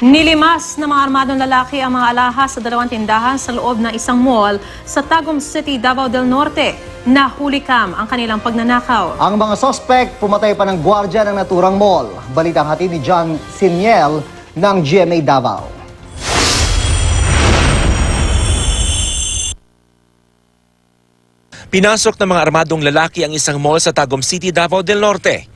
Nilimas ng mga armadong lalaki ang mga alahas sa dalawang tindahan sa loob ng isang mall sa Tagum City, Davao del Norte. Nahulikam ang kanilang pagnanakaw. Ang mga sospek pumatay pa ng gwardya ng naturang mall. Balitang hatid ni John Siniel ng GMA Davao. Pinasok ng mga armadong lalaki ang isang mall sa Tagum City, Davao del Norte.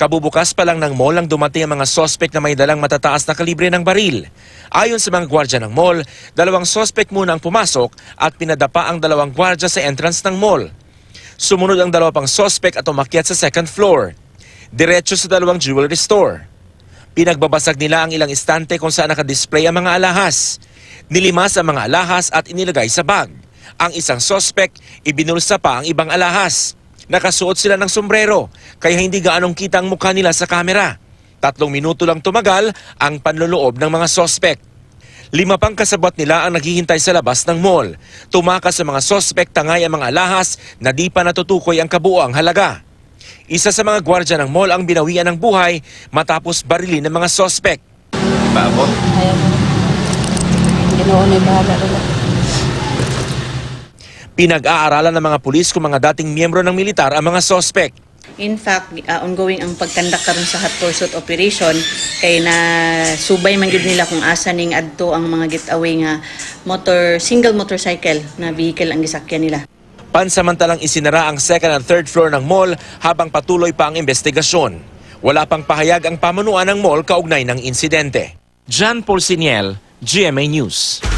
Kabubukas pa lang ng mall ang dumating ang mga sospek na may dalang matataas na kalibre ng baril. Ayon sa mga gwardya ng mall, dalawang sospek muna ang pumasok at pinadapa ang dalawang gwardya sa entrance ng mall. Sumunod ang dalawa pang sospek at umakyat sa second floor, diretso sa dalawang jewelry store. Pinagbabasag nila ang ilang istante kung saan nakadisplay ang mga alahas. Nilimas ang mga alahas at inilagay sa bag. Ang isang sospek, ibinulsa pa ang ibang alahas. Nakasuot sila ng sombrero, kaya hindi gaanong kita ang mukha nila sa kamera. 3 minuto lang tumagal ang panloloob ng mga sospek. 5 pang kasabwat nila ang naghihintay sa labas ng mall. Tumakas sa mga sospek tangay ang mga alahas na di pa natutukoy ang kabuoang halaga. Isa sa mga gwardya ng mall ang binawian ng buhay matapos barilin ng mga sospek. Baabot. Ayaw mo. Ginoo na bahala rin. Pinag-aaralan ng mga pulis kung mga dating miyembro ng militar ang mga sospek. In fact, ongoing ang pagkandak karon sa hot pursuit operation kay na subay man gyud nila kung asa ning adto ang mga getaway nga single motorcycle na vehicle ang gisakyan nila. Pansamantalang isinara ang second and third floor ng mall habang patuloy pa ang investigasyon. Wala pang pahayag ang pamunuan ng mall kaugnay ng insidente. John Paul Siniel, GMA News.